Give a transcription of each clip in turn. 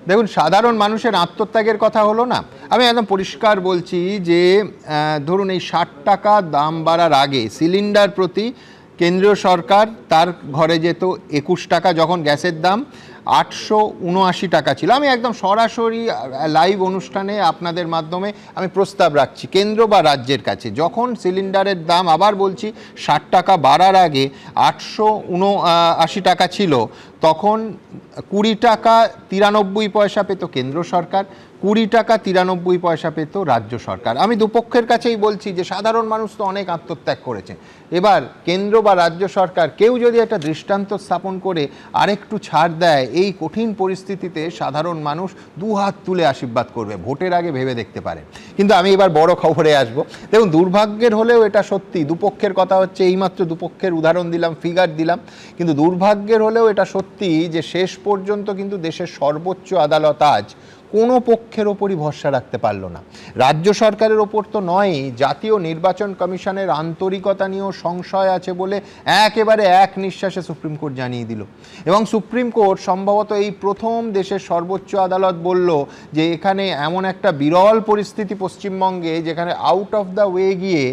দেখুন, সাধারণ মানুষের আত্মত্যাগের কথা হলো না, আমি একদম পরিষ্কার বলছি যে ধরুন এই 60 টাকা দাম বাড়ার আগে সিলিন্ডার প্রতি কেন্দ্রীয় সরকার তার ঘরে যেত 21 টাকা, যখন গ্যাসের দাম 879 টাকা ছিল। আমি একদম সরাসরি লাইভ অনুষ্ঠানে আপনাদের মাধ্যমে আমি প্রস্তাব রাখছি কেন্দ্র বা রাজ্যের কাছে, যখন সিলিন্ডারের দাম আবার বলছি 60 টাকা বাড়ার আগে 879 টাকা ছিল, তখন 20 টাকা 93 পয়সা পেত কেন্দ্র সরকার, 20 টাকা 93 পয়সা পেত রাজ্য সরকার। আমি দুপক্ষের কাছেই বলছি যে সাধারণ মানুষ তো অনেক আত্মত্যাগ করেছে, এবার কেন্দ্র বা রাজ্য সরকার কেউ যদি একটা দৃষ্টান্ত স্থাপন করে আরেকটু ছাড় দেয়, এই কঠিন পরিস্থিতিতে সাধারণ মানুষ দুহাত তুলে আশীর্বাদ করবে। ভোটের আগে ভেবে দেখতে পারেন। কিন্তু আমি এবার বড় খবরে আসব। দেখুন, দুর্ভাগ্যের হলেও এটা সত্যি, দুপক্ষের কথা হচ্ছে, এইমাত্র দুপক্ষের উদাহরণ দিলাম, ফিগার দিলাম, কিন্তু দুর্ভাগ্যের হলেও এটা সত্যি যে শেষ পর্যন্ত কিন্তু দেশের সর্বোচ্চ আদালত আজ কোনো পক্ষের ওপরই ভরসা রাখতে পারল না। রাজ্য সরকারের ওপর তো নয়, জাতীয় নির্বাচন কমিশনের আন্তরিকতা নিয়েও সংশয় আছে বলে একেবারে এক নিঃশ্বাসে সুপ্রিম কোর্ট জানিয়ে দিল। এবং সুপ্রিম কোর্ট সম্ভবত এই প্রথম দেশের সর্বোচ্চ আদালত বলল যে এখানে এমন একটা বিরল পরিস্থিতি পশ্চিমবঙ্গে, যেখানে আউট অফ দ্য ওয়ে গিয়ে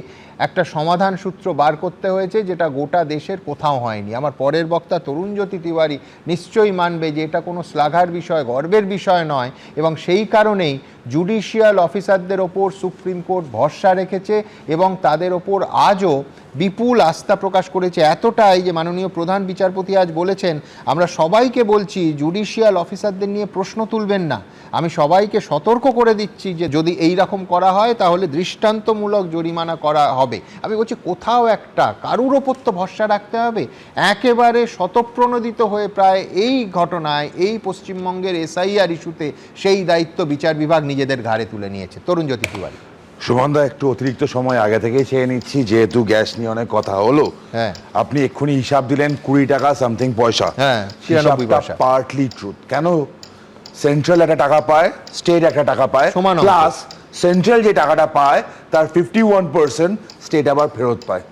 একটা সমাধান সূত্র বার করতে হয়েছে, যেটা গোটা দেশের কোথাও হয়নি। আমার পরের বক্তা তরুণজ্যোতি তিওয়ারি নিশ্চয়ই মানবে যে এটা কোনো শ্লাঘার বিষয়, গর্বের বিষয় নয়, এবং সেই কারণেই জুডিশিয়াল অফিসারদের ওপর সুপ্রিম কোর্ট ভরসা রেখেছে এবং তাদের ওপর আজও বিপুল আস্থা প্রকাশ করেছে। এতটাই যে মাননীয় প্রধান বিচারপতি আজ বলেছেন, আমরা সবাইকে বলছি জুডিশিয়াল অফিসারদের নিয়ে প্রশ্ন তুলবেন না, আমি সবাইকে সতর্ক করে দিচ্ছি যে যদি এই রকম করা হয় তাহলে দৃষ্টান্তমূলক জরিমানা করা হবে। আমি বলছি কোথাও একটা কারুর ওপর তো ভরসা রাখতে হবে। একেবারে স্বতঃপ্রণোদিত হয়ে প্রায় এই ঘটনায়, এই পশ্চিমবঙ্গের এসআইআর ইস্যুতে সেই দায়িত্ব বিচার বিভাগ নিজেদের ঘাড়ে তুলে নিয়েছে। তরুণজ্যোতি তিওয়ারি। সুমনদা, একটু অতিরিক্ত সময় আগে থেকেই চেয়ে নিচ্ছি, যেহেতু গ্যাস নিয়ে অনেক কথা হলো। হ্যাঁ, আপনি এক্ষুনি হিসাব দিলেন 20 টাকা সামথিং পয়সা। হ্যাঁ, 96 পয়সা। Partly truth. কেন? সেন্ট্রাল একটা টাকা পায়, স্টেট একটা টাকা পায়, প্লাস সেন্ট্রাল যে টাকাটা পায় তার 51% স্টেট আবার ফেরত পায়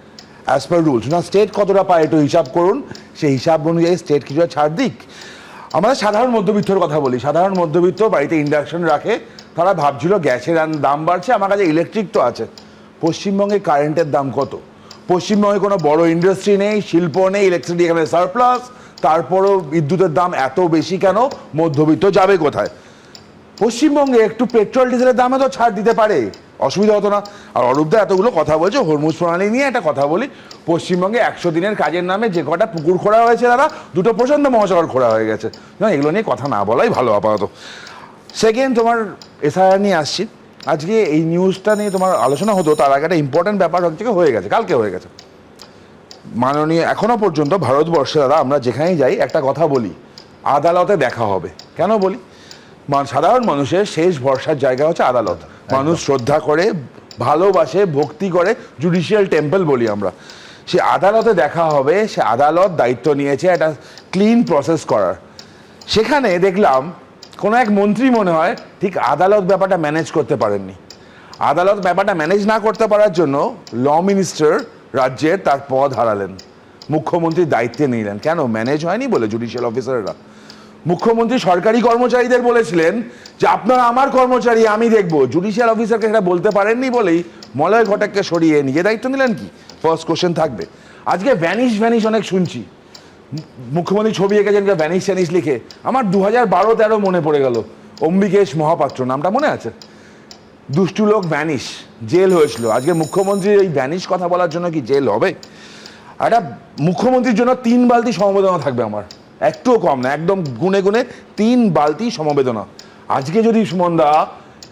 অ্যাজ পার রুলস। না, স্টেট কতটা পায় একটু হিসাব করুন, সেই হিসাব অনুযায়ী স্টেট কিছুটা ছাড় দিক। আমাদের সাধারণ মধ্যবিত্তর কথা বলি। সাধারণ মধ্যবিত্ত বাড়িতে ইন্ডাকশন রাখে, তারা ভাবছিল গ্যাসের দাম বাড়ছে, আমার কাছে ইলেকট্রিক তো আছে। পশ্চিমবঙ্গে কারেন্টের দাম কত? পশ্চিমবঙ্গে কোনো বড় ইন্ডাস্ট্রি নেই, শিল্প নেই, ইলেকট্রিসিটি এখানে সারপ্লাস, তারপরও বিদ্যুতের দাম এত বেশি কেন? মধ্যবিত্ত যাবে কোথায়? পশ্চিমবঙ্গে একটু পেট্রোল ডিজেলের দামে তো ছাড় দিতে পারে, অসুবিধা হতো না। আর অরূপদা এতগুলো কথা বলছে হরমুজ প্রণালী নিয়ে, একটা কথা বলি। পশ্চিমবঙ্গে 100 দিনের কাজের নামে যে কটা পুকুর খোঁড়া হয়েছে, তারা 2টো প্রচণ্ড মহাসাগর খোঁড়া হয়ে গেছে। না, এগুলো নিয়ে কথা না বলাই ভালো আপাতত। সেকেন্ড, তোমার এসআইআর নিয়ে আসছি। আজকে এই নিউজটা নিয়ে তোমার আলোচনা হতো, তার আগে একটা ইম্পর্টেন্ট ব্যাপার হচ্ছে হয়ে গেছে, কালকে হয়ে গেছে। মাননীয়, এখনো পর্যন্ত ভারতবর্ষে দাদা আমরা যেখানেই যাই একটা কথা বলি, আদালতে দেখা হবে। কেন বলি? সাধারণ মানুষের শেষ ভরসার জায়গা হচ্ছে আদালত। মানুষ শ্রদ্ধা করে, ভালোবাসে, ভক্তি করে, জুডিশিয়াল টেম্পল বলি আমরা। সে আদালতে দেখা হবে, সে আদালত দায়িত্ব নিয়েছে একটা ক্লিন প্রসেস করার। সেখানে দেখলাম কোনো এক মন্ত্রী মনে হয় ঠিক আদালত ব্যাপারটা ম্যানেজ করতে পারেননি। আদালত ব্যাপারটা ম্যানেজ না করতে পারার জন্য ল মিনিস্টার রাজ্যের তার পদ হারালেন, মুখ্যমন্ত্রীর দায়িত্বে নিলেন। কেন? ম্যানেজ হয়নি বলে জুডিশিয়াল অফিসাররা। মুখ্যমন্ত্রী সরকারি কর্মচারীদের বলেছিলেন যে আপনারা আমার কর্মচারী, আমি দেখবো। জুডিশিয়াল অফিসারকে সেটা বলতে পারেননি বলেই মলয় ঘটককে সরিয়ে নিজে দায়িত্ব নিলেন। কি ফার্স্ট কোশ্চেন থাকবে। আজকে ভ্যানিশ অনেক শুনছি, মুখ্যমন্ত্রী ছবি এঁকেছেন ভ্যানিশ লিখে। আমার 2012-13 মনে পড়ে গেল, অম্বিকেশ মহাপাত্র নামটা মনে আছে? দুষ্টু লোক ভ্যানিশ, জেল হয়েছিল। আজকে মুখ্যমন্ত্রীর এই ভ্যানিশ কথা বলার জন্য কি জেল হবে? একটা মুখ্যমন্ত্রীর জন্য 3 বালতি সমবেদনা থাকবে আমার, একটুও কম না, একদম গুনে গুনে 3 বালতি সমবেদনা। আজকে যদি সুমনদা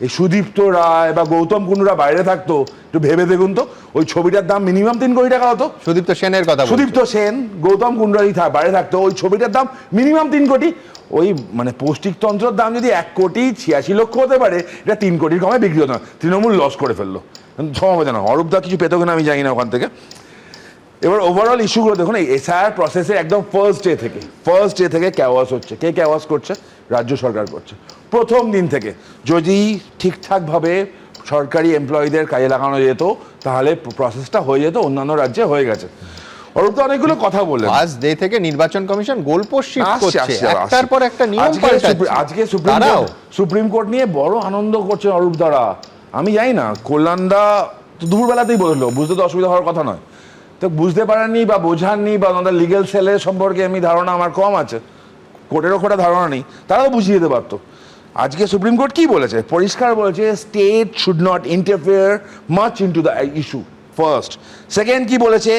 এই সুদীপ্ত রায় বা গৌতম কুণ্ডুরা বাইরে থাকতো, একটু ভেবে দেখুন তো, ওই ছবিটার দাম মিনিমাম 3 কোটি টাকা হতো। সুদীপ্ত সেনের কথা, সুদীপ্ত সেন, গৌতম কুণ্ডুরাই বাইরে থাকতো, ওই ছবিটার দাম মিনিমাম 3 কোটি। ওই মানে পৌষ্টিকতন্ত্রের দাম যদি 1,86,00,000 হতে পারে, এটা 3 কোটির কমে বিক্রি হতো না। তৃণমূল লস করে ফেললো। সমবেদনা, অরূপদা কিছু পেতো কিনা আমি জানি না ওখান থেকে। এবার ওভারঅল ইস্যুগুলো দেখুন, এই এসআইআর প্রসেসে একদম ফার্স্ট ডে থেকে ক্যাওয়াস হচ্ছে। কে ক্যাওয়াস করছে? রাজ্য সরকার করছে। প্রথম দিন থেকে যদি ঠিকঠাকভাবে সরকারি এমপ্লয়ীদের কাজে লাগানো যেত, তাহলে প্রসেসটা হয়ে যেত, অন্যান্য রাজ্যে হয়ে গেছে। অরূপ অনেকগুলো কথা বললেন। ফার্স্ট ডে থেকে নির্বাচন কমিশন গোলপোস্ট শিফট আসছে, করছে, আসছে, একটার আসছে। পর একটা নিয়ম পাল্টাচ্ছে। আজকে সুপ্রিম কোর্ট নিয়ে বড় আনন্দ করছে অরূপ দারা। আমি জানি না, কল্যাণদা তো দুপুরবেলাতেই বললো, বুঝতে তো অসুবিধা হওয়ার কথা নয়, তো বুঝতে পারেননি বা বোঝাননি, বা ওনাদের লিগেল সেলের সম্পর্কে আমি ধারণা আমার কম আছে, কোর্টেরও খোটা ধারণা নেই, তারাও বুঝিয়ে দিতে পারতো। আজকে সুপ্রিম কোর্ট কি বলেছে? পরিষ্কার বলেছে state should not interfere much into the issue. First. Second কি বলেছে?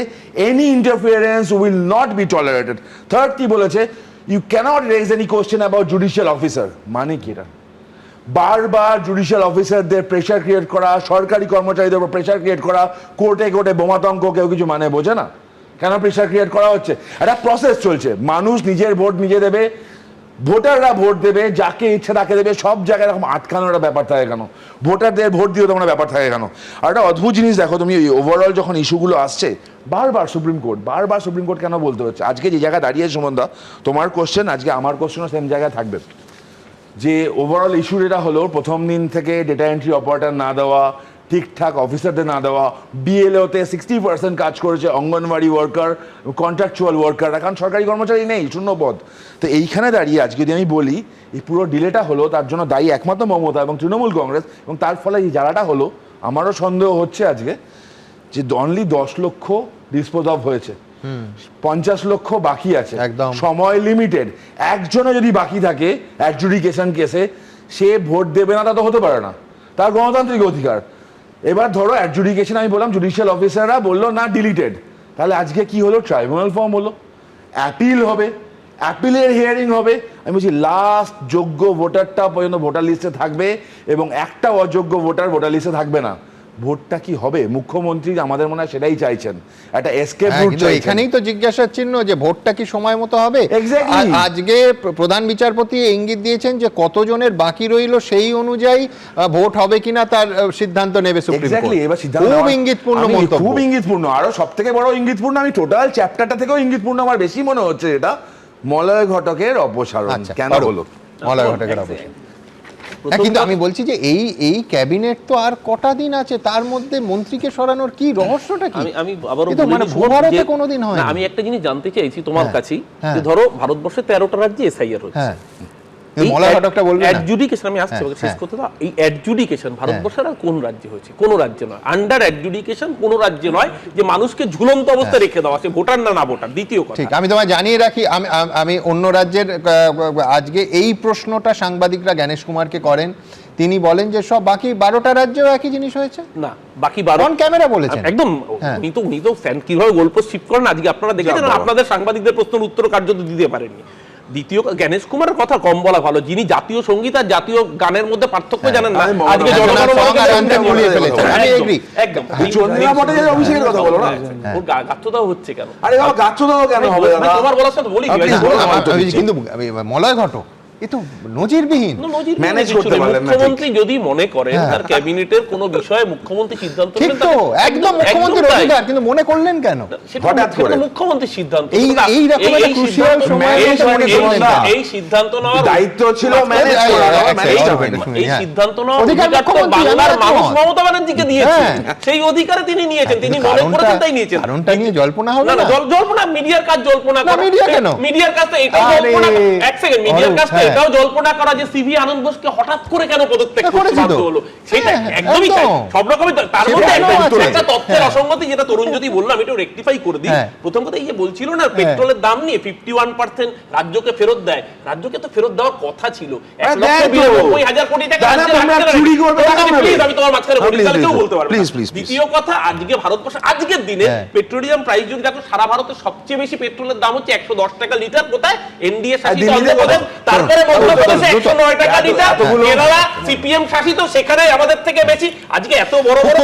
Any interference will not be tolerated. Third কি বলেছে? You cannot raise any question about judicial officer. মানে কি এটা? বারবার জুডিশিয়াল অফিসারদের প্রেশার ক্রিয়েট করা, সরকারি কর্মচারীদের উপর প্রেশার ক্রিয়েট করা, কোর্টে কোর্টে বোমাতঙ্ক, কেউ কিছু মানে বোঝে না কেন প্রেশার ক্রিয়েট করা হচ্ছে? একটা প্রসেস চলছে, মানুষ নিজের ভোট নিজে দেবে, ভোটাররা ভোট দেবে, যাকে ইচ্ছা তাকে দেবে, সব জায়গায় এরকম আটকানোর একটা ব্যাপার থাকে কেন? ভোটারদের ভোট দিও তোমরা ব্যাপার থাকে কেন? আর একটা অদ্ভুত জিনিস দেখো তুমি, ওভারঅল যখন ইস্যুগুলো আসছে বারবার সুপ্রিম কোর্ট কেন বলতে হচ্ছে? আজকে যে জায়গায় দাঁড়িয়ে সুমনদা, তোমার কোশ্চেন আজকে আমার কোশ্চেনও সেম জায়গায় থাকবে, যে ওভারঅল ইস্যু যেটা হলো, প্রথম দিন থেকে ডেটা এন্ট্রি অপারেটর না দেওয়া, ঠিকঠাক অফিসারদের না দেওয়া, বিএলওতে 60% কাজ করেছে অঙ্গনওয়াড়ি ওয়ার্কার, কন্ট্রাকচুয়াল ওয়ার্কাররা, কারণ সরকারি কর্মচারী নেই, শূন্য পদ। তো এইখানে দাঁড়িয়ে আজকে যদি আমি বলি এই পুরো ডিলেটা হলো, তার জন্য দায়ী একমাত্র মমতা এবং তৃণমূল কংগ্রেস, এবং তার ফলে এই জায়গাটা হলো, আমারও সন্দেহ হচ্ছে আজকে যে অনলি 10 লক্ষ ডিসপোজ অফ হয়েছে, 50 লক্ষ বাকি আছে, একদম সময় লিমিটেড। একজনও যদি বাকি থাকে অ্যাডজুডিকেশন কেসে, সে ভোট দেবে না, তা তো হতে পারে না, তার গণতান্ত্রিক অধিকার। এবার ধরো অ্যাডজুডিকেশন আমি বললাম, জুডিশিয়াল অফিসাররা বললো না ডিলিটেড, তাহলে আজকে কি হলো? ট্রাইব্যুনাল ফর্ম হলো, অ্যাপিল হবে, অ্যাপিলের হিয়ারিং হবে। আমি বলছি লাস্ট যোগ্য ভোটারটা পর্যন্ত ভোটার লিস্টে থাকবে এবং একটা অযোগ্য ভোটার লিস্টে থাকবে না। ভোটটা কি হবে? মুখ্যমন্ত্রী আমাদের মনে হয় সেটাই চাইছেন, একটা এসকেপ রুট চাইছেন। এখানেই তো জিজ্ঞাসার চিহ্ন যে ভোটটা কি সময় মতো হবে। Exactly. আজকে প্রধান বিচারপতি ইঙ্গিত দিয়েছেন যে কতজনের বাকি রইল সেই অনুযায়ী ভোট হবে কিনা তার সিদ্ধান্ত নেবে সুপ্রিম কোর্ট। এবার সিদ্ধান্ত খুব ইঙ্গিতপূর্ণ মন্তব্য, খুব ইঙ্গিতপূর্ণ। আরো সবথেকে বড় ইঙ্গিতপূর্ণ, আমি টোটাল চ্যাপ্টারটা থেকেও ইঙ্গিতপূর্ণ আমার বেশি মনে হচ্ছে এটা মলয় ঘটকের অপসারণ। কেন হলো মলয় ঘটকের অপসারণ? কিন্তু আমি বলছি যে এই ক্যাবিনেট তো আর কটা দিন আছে, তার মধ্যে মন্ত্রীকে সরানোর কি রহস্যটা কি? আমি আবারও ভারতে কোনোদিন হয় না। আমি একটা জিনিস জানতে চাইছি তোমার কাছেই, যে ধরো ভারতবর্ষে 13টা রাজ্যে এসআইআর হচ্ছে, মলয় ঘটকটা বলবেন না? অ্যাডজুডিকেশন আমি আসছি শেষ করতে দাও। এই অ্যাডজুডিকেশন ভারতবর্ষের আর কোন রাজ্যে হয়েছে? কোন রাজ্যে নয়। আন্ডার অ্যাডজুডিকেশন কোন রাজ্যে নয়, যে মানুষকে ঝুলন্ত অবস্থায় রেখে দেওয়া, সে ভোটার না ভোটার। দ্বিতীয় কথা, ঠিক, আমি তোমায় জানিয়ে রাখি, আমি অন্য রাজ্যের আজকে এই প্রশ্নটা সাংবাদিকরা জ্ঞানেশ কুমারকে করেন, তিনি বলেন যে সব বাকি 12টা রাজ্যেও একই জিনিস হয়েছে। না, বাকি 12 অন ক্যামেরা বলেছেন একদম। উনি তো কিভাবে গল্প শিফট করেন আজকে আপনারা দেখেছেন, আপনাদের সাংবাদিকদের প্রশ্নের উত্তর কার্যত দিতে পারেননি। দ্বিতীয়, জ্ঞানেশ কুমারের কথা কম বলা ভালো, যিনি জাতীয় সঙ্গীত আর জাতীয় গানের মধ্যে পার্থক্য জানেন না। আজকে গাচ্ছদাও হচ্ছে কেন? তোমার বলার সাথে বলি, কিন্তু মলয় ঘটক এ তো নজিরবিহীন। মুখ্যমন্ত্রী যদি মনে করেন তার ক্যাবিনেটের কোন বিষয়ে মুখ্যমন্ত্রী সিদ্ধান্ত নেবেন, ঠিক তো, একদম মুখ্যমন্ত্রীর অধিকার, কিন্তু মনে করলেন কেন? হঠাৎ করে মুখ্যমন্ত্রীর সিদ্ধান্ত। এই রকম একটা ক্রুশিয়াল সময়ে এই সিদ্ধান্ত নেওয়ার দায়িত্ব ছিল ম্যানেজ করা, এই সিদ্ধান্ত নেওয়ার অধিকার তো বাংলার মানুষ মমতা ব্যানার্জিকে দিয়েছেন, সেই অধিকারে তিনি নিয়েছেন, তিনি মনে করেছেন তাই নিয়েছেন। কারণটা নিয়ে জল্পনা হবে না, জল্পনা মিডিয়ার কাজ, জল্পনা করা। মিডিয়া কেন? মিডিয়ার কাজ তো এটাও জল্পনা। এক সেকেন্ড, মিডিয়ার কাজ তো এটাও জল্পনা করা যে সিভি আনন্দ বোসকে হঠাৎ করে কেন পদত্যাগ করতে বাধ্য হলো, সেটা একদমই তাই। সব রকমই তার মধ্যে একটা তথ্যের অসঙ্গতি, যেটা তরুণ যদি বললো আমি একটু রেকটিফাই করে দিই। প্রথম কথা, এই যে বলছিল না পেট্রোলের দাম নিয়ে 51% রাজ্যকে ফেরত দেয়, রাজ্যকে তো ফেরত দেওয়ার কথা ছিল 1,92,000 কোটি টাকা। প্লিজ আমি তোমার মাঝখানে বলি, তাহলে কেউ বলতে পারবে। দ্বিতীয় কথা, আজকে ভারতবর্ষে আজকের দিনে পেট্রোলিয়াম প্রাইস যদি দেখো, সারা ভারতে সবচেয়ে বেশি পেট্রোলের দাম হচ্ছে 110 টাকা লিটার। কোথায়? এনডিএ শাসিত অন্ধ্রপ্রদেশ, তারপরে মধ্যপ্রদেশে 109 টাকা লিটার, কেরালা সিপিএম শাসিত, সেখানে আমাদের থেকে বেশি। আজকে এত বড় বড়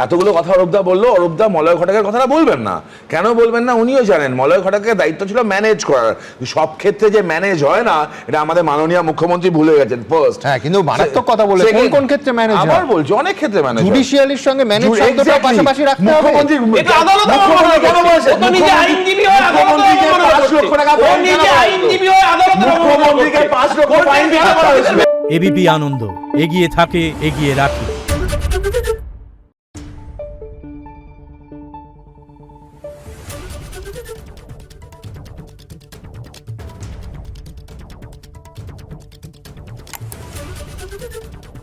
এতগুলো কথা অরূপদা বললো, অরূপদা মলয় ঘটকের কথাটা বলবেন না কেন? বলবেন না, উনিও জানেন মলয় ঘটকের দায়িত্ব ছিল ম্যানেজ করার। সব ক্ষেত্রে যে ম্যানেজ হয় না, এটা আমাদের মাননীয় মুখ্যমন্ত্রী ভুলে গেছেন। ফার্স্ট, কিন্তু মারাত্মক কথা বলে, কোন ক্ষেত্রে ম্যানেজ হয়? আবার বলছি, অনেক ক্ষেত্রে ম্যানেজ হয়। জুডিশিয়ালির সঙ্গে ম্যানেজ শব্দটা পাশাপাশি রাখতে হবে। মুখ্যমন্ত্রী এটা আদালত কেন বলেছে? ও নিজে আইনজীবী হয়, মুখ্যমন্ত্রীকে 5 লক্ষ টাকা ফাইন দিতে হবে। আইনজীবী হয়, আদালত মুখ্যমন্ত্রীকে 5 লক্ষ ফাইন দিতে হবে। এবিপি আনন্দ, এগিয়ে থাকে, এগিয়ে রাখে। না